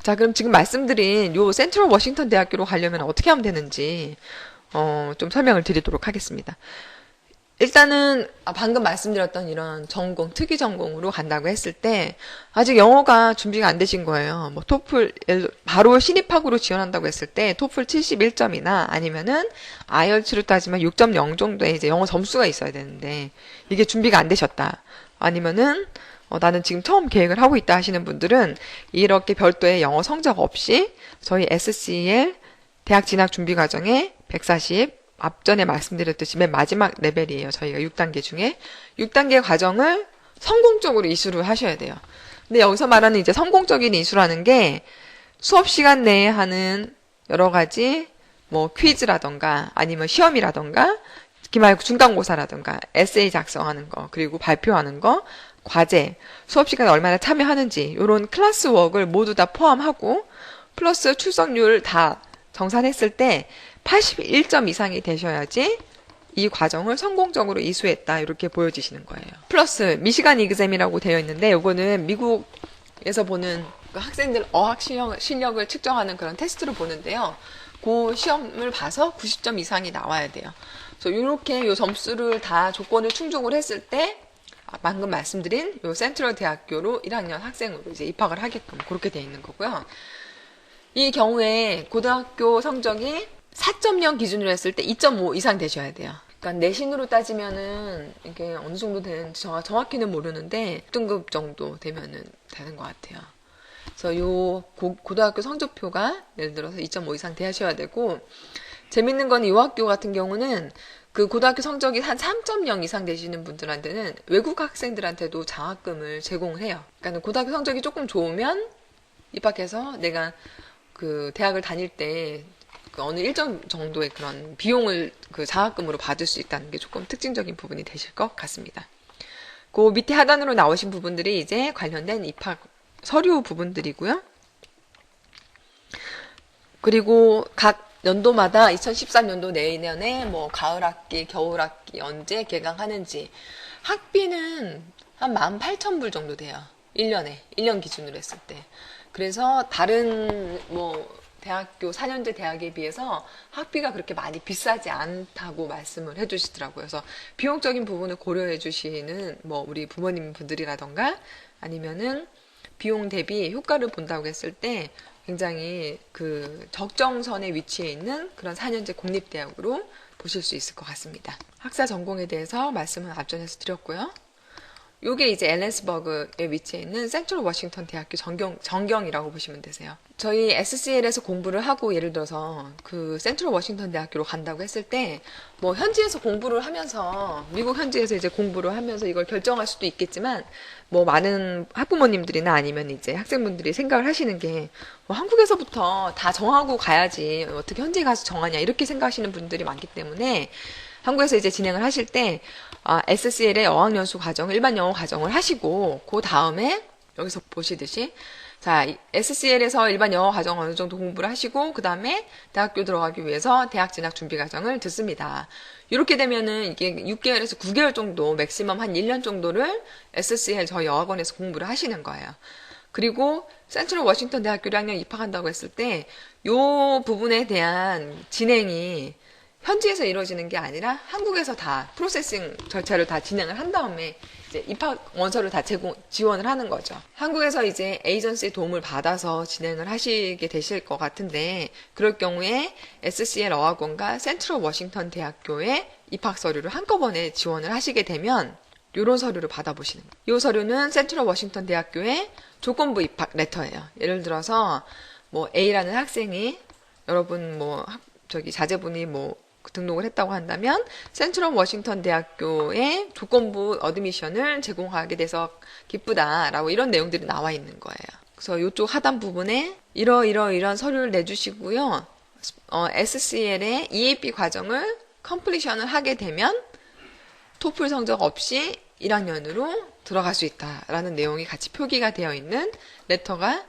자, 그럼 지금 말씀드린 요 센트럴 워싱턴 대학교로 가려면 어떻게 하면 되는지 좀 설명을 드리도록 하겠습니다. 일단은 방금 말씀드렸던 이런 전공, 특이 전공으로 간다고 했을 때 아직 영어가 준비가 안 되신 거예요. 뭐 토플 바로 신입학으로 지원한다고 했을 때 토플 71점이나 아니면은 아이엘츠로 따지면 6.0 정도의 이제 영어 점수가 있어야 되는데 이게 준비가 안 되셨다. 아니면은 나는 지금 처음 계획을 하고 있다 하시는 분들은 이렇게 별도의 영어 성적 없이 저희 SCL 대학 진학 준비 과정에 140 앞전에 말씀드렸듯이 맨 마지막 레벨이에요. 저희가 6단계 중에 6단계 과정을 성공적으로 이수를 하셔야 돼요. 근데 여기서 말하는 이제 성공적인 이수라는 게 수업 시간 내에 하는 여러 가지 뭐 퀴즈라던가 아니면 시험이라던가 기말고 중간고사라던가 에세이 작성하는 거 그리고 발표하는 거 과제 수업 시간에 얼마나 참여하는지 이런 클래스 워크를 모두 다 포함하고 플러스 출석률 다 정산했을 때 81점 이상이 되셔야지 이 과정을 성공적으로 이수했다 이렇게 보여지시는 거예요. 플러스 미시간 이그잼이라고 되어 있는데 이거는 미국에서 보는 그 학생들 어학 실력을 측정하는 그런 테스트로 보는데요. 그 시험을 봐서 90점 이상이 나와야 돼요. 그래서 이렇게 요 점수를 다 조건을 충족을 했을 때 방금 말씀드린 요 센트럴 대학교로 1학년 학생으로 이제 입학을 하게끔 그렇게 되어 있는 거고요. 이 경우에 고등학교 성적이 4.0 기준으로 했을 때 2.5 이상 되셔야 돼요. 그러니까 내신으로 따지면은 이게 어느 정도 되는지 정확히는 모르는데 6등급 정도 되면은 되는 것 같아요. 그래서 요 고등학교 성적표가 예를 들어서 2.5 이상 되셔야 되고 재밌는 건 이 학교 같은 경우는 그 고등학교 성적이 한 3.0 이상 되시는 분들한테는 외국 학생들한테도 장학금을 제공을 해요. 그러니까 고등학교 성적이 조금 좋으면 입학해서 내가 그 대학을 다닐 때 그 어느 일정 정도의 그런 비용을 그 장학금으로 받을 수 있다는 게 조금 특징적인 부분이 되실 것 같습니다. 그 밑에 하단으로 나오신 부분들이 이제 관련된 입학 서류 부분들이고요. 그리고 각 연도마다 2013년도 내년에 뭐 가을 학기, 겨울 학기 언제 개강하는지 학비는 한 18,000불 정도 돼요. 1년 기준으로 했을 때. 그래서 다른 뭐 대학교 4년제 대학에 비해서 학비가 그렇게 많이 비싸지 않다고 말씀을 해주시더라고요. 그래서 비용적인 부분을 고려해 주시는 뭐 우리 부모님 분들이라던가 아니면은 비용 대비 효과를 본다고 했을 때 굉장히 그 적정선에 위치해 있는 그런 4년제 공립대학으로 보실 수 있을 것 같습니다. 학사 전공에 대해서 말씀을 앞전에서 드렸고요. 요게 이제 앨런스버그에 위치해 있는 센트럴 워싱턴 대학교 전경이라고 보시면 되세요. 저희 SCL에서 공부를 하고 예를 들어서 그 센트럴 워싱턴 대학교로 간다고 했을 때 뭐 현지에서 공부를 하면서 미국 현지에서 이제 공부를 하면서 이걸 결정할 수도 있겠지만 뭐 많은 학부모님들이나 아니면 이제 학생분들이 생각을 하시는 게 뭐 한국에서부터 다 정하고 가야지 어떻게 현지에 가서 정하냐 이렇게 생각하시는 분들이 많기 때문에 한국에서 이제 진행을 하실 때 SCL의 어학연수 과정, 일반 영어 과정을 하시고 그 다음에 여기서 보시듯이 자 SCL에서 일반 영어 과정 어느 정도 공부를 하시고 그 다음에 대학교 들어가기 위해서 대학 진학 준비 과정을 듣습니다. 이렇게 되면은 이게 6개월에서 9개월 정도 맥시멈 한 1년 정도를 SCL 저희 어학원에서 공부를 하시는 거예요. 그리고 센트럴 워싱턴 대학교 1학년 입학한다고 했을 때 요 부분에 대한 진행이 현지에서 이루어지는 게 아니라 한국에서 다 프로세싱 절차를 다 진행을 한 다음에 이제 입학 원서를 다 지원을 하는 거죠. 한국에서 이제 에이전시의 도움을 받아서 진행을 하시게 되실 것 같은데 그럴 경우에 SCL 어학원과 센트럴 워싱턴 대학교의 입학 서류를 한꺼번에 지원을 하시게 되면 이런 서류를 받아보시는 거예요. 이 서류는 센트럴 워싱턴 대학교의 조건부 입학 레터예요. 예를 들어서 뭐 A라는 학생이 여러분 뭐 자제분이 뭐 등록을 했다고 한다면 센트럴 워싱턴 대학교의 조건부 어드미션을 제공하게 돼서 기쁘다라고 이런 내용들이 나와 있는 거예요. 그래서 이쪽 하단 부분에 이런 서류를 내주시고요. SCL의 EAP 과정을 컴플리션을 하게 되면 토플 성적 없이 1학년으로 들어갈 수 있다라는 내용이 같이 표기가 되어 있는 레터가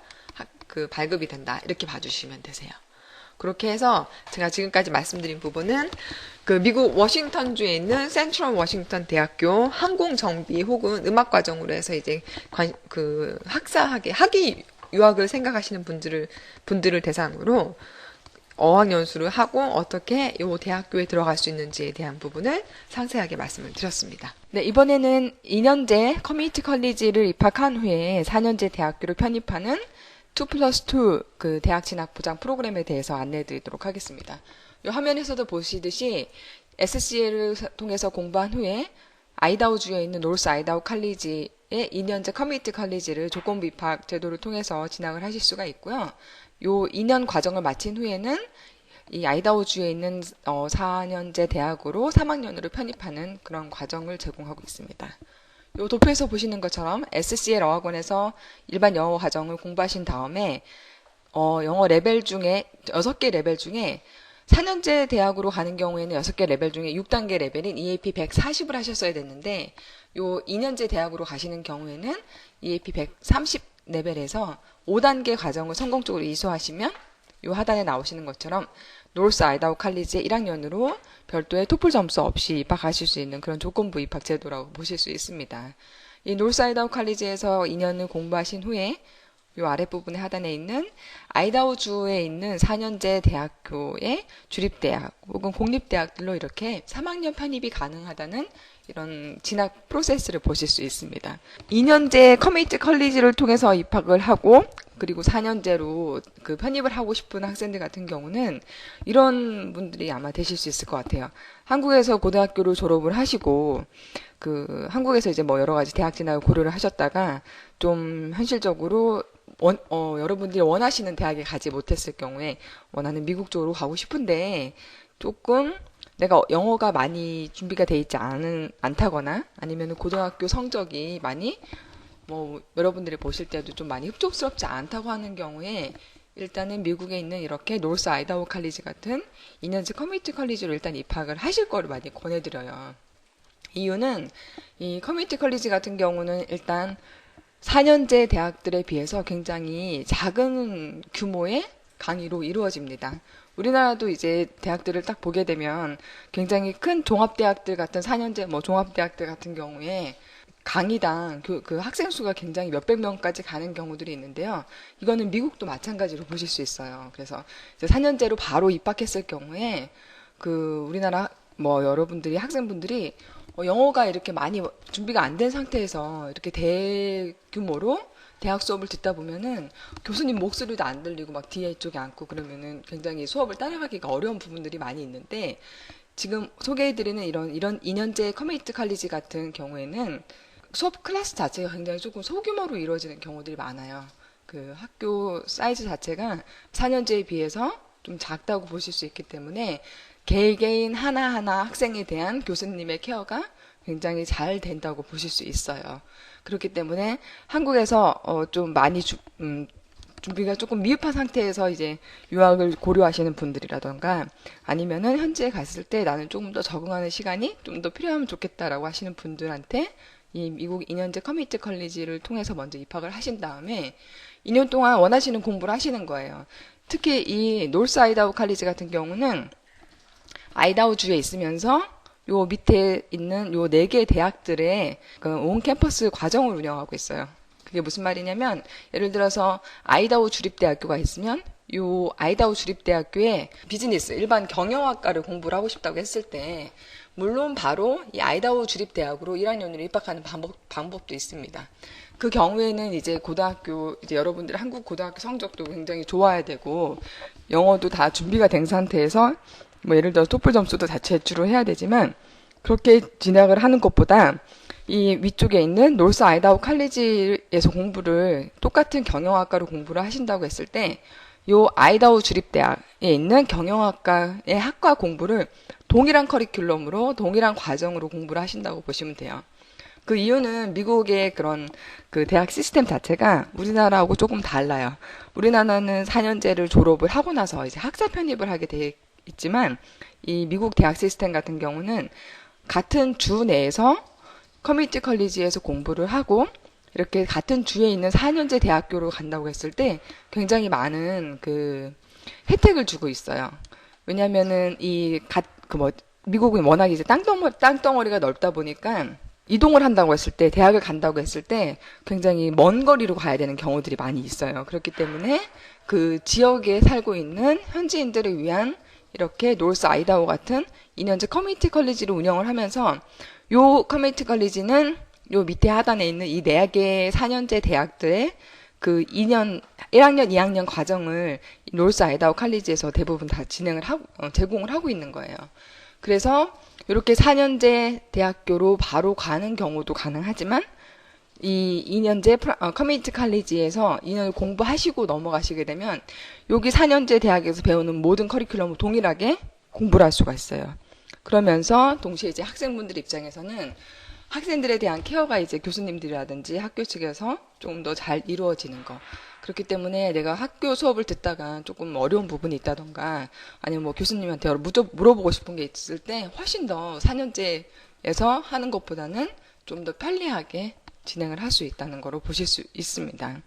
그 발급이 된다. 이렇게 봐주시면 되세요. 그렇게 해서 제가 지금까지 말씀드린 부분은 그 미국 워싱턴주에 있는 센트럴 워싱턴 대학교 항공정비 혹은 음악과정으로 해서 이제 그 학위 유학을 생각하시는 분들을 대상으로 어학연수를 하고 어떻게 이 대학교에 들어갈 수 있는지에 대한 부분을 상세하게 말씀을 드렸습니다. 네, 이번에는 2년제 커뮤니티 컬리지를 입학한 후에 4년제 대학교를 편입하는 2+2 그 대학 진학 보장 프로그램에 대해서 안내해 드리도록 하겠습니다. 이 화면에서도 보시듯이 SCL을 통해서 공부한 후에 아이다호주에 있는 노스 아이다호 칼리지의 2년제 커뮤니티 컬리지를 조건부 입학 제도를 통해서 진학을 하실 수가 있고요. 요 2년 과정을 마친 후에는 이 아이다호주에 있는 4년제 대학으로 3학년으로 편입하는 그런 과정을 제공하고 있습니다. 요 도표에서 보시는 것처럼 SCL 어학원에서 일반 영어 과정을 공부하신 다음에 영어 레벨 중에 6개 레벨 중에 4년제 대학으로 가는 경우에는 6개 레벨 중에 6단계 레벨인 EAP 140을 하셨어야 됐는데 요 2년제 대학으로 가시는 경우에는 EAP 130 레벨에서 5단계 과정을 성공적으로 이수하시면 요 하단에 나오시는 것처럼 노스 아이다호 칼리지의 1학년으로 별도의 토플 점수 없이 입학하실 수 있는 그런 조건부 입학 제도라고 보실 수 있습니다. 이 노스 아이다호 칼리지에서 2년을 공부하신 후에 요 아랫부분의 하단에 있는 아이다호주에 있는 4년제 대학교의 주립대학 혹은 공립대학들로 이렇게 3학년 편입이 가능하다는 이런 진학 프로세스를 보실 수 있습니다. 2년제 커뮤니티 컬리지를 통해서 입학을 하고 그리고 4년제로 그 편입을 하고 싶은 학생들 같은 경우는 이런 분들이 아마 되실 수 있을 것 같아요. 한국에서 고등학교를 졸업을 하시고 한국에서 이제 뭐 여러 가지 대학 진학을 고려를 하셨다가 좀 현실적으로 여러분들이 원하시는 대학에 가지 못했을 경우에 나는 미국 쪽으로 가고 싶은데 조금 내가 영어가 많이 준비가 돼 있지 않다거나 아니면 고등학교 성적이 많이 여러분들이 보실 때도 좀 많이 흡족스럽지 않다고 하는 경우에 일단은 미국에 있는 이렇게 노스 아이다호 칼리지 같은 2년제 커뮤니티 컬리지로 일단 입학을 하실 거를 많이 권해드려요. 이유는 이 커뮤니티 컬리지 같은 경우는 일단 4년제 대학들에 비해서 굉장히 작은 규모의 강의로 이루어집니다. 우리나라도 이제 대학들을 딱 보게 되면 굉장히 큰 종합대학들 같은 4년제 종합대학들 같은 경우에 강의당 그 학생 수가 굉장히 몇백 명까지 가는 경우들이 있는데요. 이거는 미국도 마찬가지로 보실 수 있어요. 그래서 이제 4년제로 바로 입학했을 경우에 우리나라 여러분들이 학생분들이 영어가 이렇게 많이 준비가 안 된 상태에서 이렇게 대규모로 대학 수업을 듣다 보면은 교수님 목소리도 안 들리고 막 뒤에 쪽에 앉고 그러면은 굉장히 수업을 따라가기가 어려운 부분들이 많이 있는데 지금 소개해드리는 이런 2년제 커뮤니티 컬리지 같은 경우에는 수업 클래스 자체가 굉장히 조금 소규모로 이루어지는 경우들이 많아요. 그 학교 사이즈 자체가 4년제에 비해서 좀 작다고 보실 수 있기 때문에 개개인 하나하나 학생에 대한 교수님의 케어가 굉장히 잘 된다고 보실 수 있어요. 그렇기 때문에 한국에서 좀 많이 준비가 조금 미흡한 상태에서 이제 유학을 고려하시는 분들이라던가 아니면은 현지에 갔을 때 나는 조금 더 적응하는 시간이 좀 더 필요하면 좋겠다라고 하시는 분들한테 이 미국 2년제 커뮤니티 컬리지를 통해서 먼저 입학을 하신 다음에 2년 동안 원하시는 공부를 하시는 거예요. 특히 이 노스 아이다호 칼리지 같은 경우는 아이다호주에 있으면서 요 밑에 있는 요 4개 대학들의 온 캠퍼스 과정을 운영하고 있어요. 그게 무슨 말이냐면 예를 들어서 아이다호 주립대학교가 있으면 요 아이다호 주립대학교에 비즈니스 일반 경영학과를 공부를 하고 싶다고 했을 때 물론 바로 이 아이다호 주립대학으로 1학년으로 입학하는 방법도 있습니다. 그 경우에는 이제 여러분들 한국 고등학교 성적도 굉장히 좋아야 되고 영어도 다 준비가 된 상태에서 예를 들어 토플 점수도 다 제출을 해야 되지만 그렇게 진학을 하는 것보다 이 위쪽에 있는 노스 아이다호 칼리지에서 공부를 똑같은 경영학과로 공부를 하신다고 했을 때 요 아이다호 주립대학에 있는 경영학과의 학과 공부를 동일한 커리큘럼으로 동일한 과정으로 공부를 하신다고 보시면 돼요. 그 이유는 미국의 그런 그 대학 시스템 자체가 우리나라하고 조금 달라요. 우리나라는 4년제를 졸업을 하고 나서 이제 학사 편입을 하게 돼 있지만 이 미국 대학 시스템 같은 경우는 같은 주 내에서 커뮤니티 컬리지에서 공부를 하고 이렇게 같은 주에 있는 4년제 대학교로 간다고 했을 때 굉장히 많은 그 혜택을 주고 있어요. 왜냐면은 미국은 워낙 이제 땅덩어리가 넓다 보니까 이동을 한다고 했을 때, 대학을 간다고 했을 때 굉장히 먼 거리로 가야 되는 경우들이 많이 있어요. 그렇기 때문에 그 지역에 살고 있는 현지인들을 위한 이렇게 노스 아이다호 같은 2년제 커뮤니티 컬리지를 운영을 하면서 요 커뮤니티 컬리지는 요 밑에 하단에 있는 이 4개 4년제 대학들의 그 1학년, 2학년 과정을 노스 아이다호 컬리지에서 대부분 다 제공을 하고 있는 거예요. 그래서 이렇게 4년제 대학교로 바로 가는 경우도 가능하지만 이 2년제 커뮤니티 칼리지에서 2년을 공부하시고 넘어가시게 되면 여기 4년제 대학에서 배우는 모든 커리큘럼을 동일하게 공부를 할 수가 있어요. 그러면서 동시에 이제 학생분들 입장에서는 학생들에 대한 케어가 이제 교수님들이라든지 학교 측에서 조금 더 잘 이루어지는 거. 그렇기 때문에 내가 학교 수업을 듣다가 조금 어려운 부분이 있다던가 아니면 뭐 교수님한테 물어보고 싶은 게 있을 때 훨씬 더 4년제에서 하는 것보다는 좀 더 편리하게 진행을 할 수 있다는 거로 보실 수 있습니다.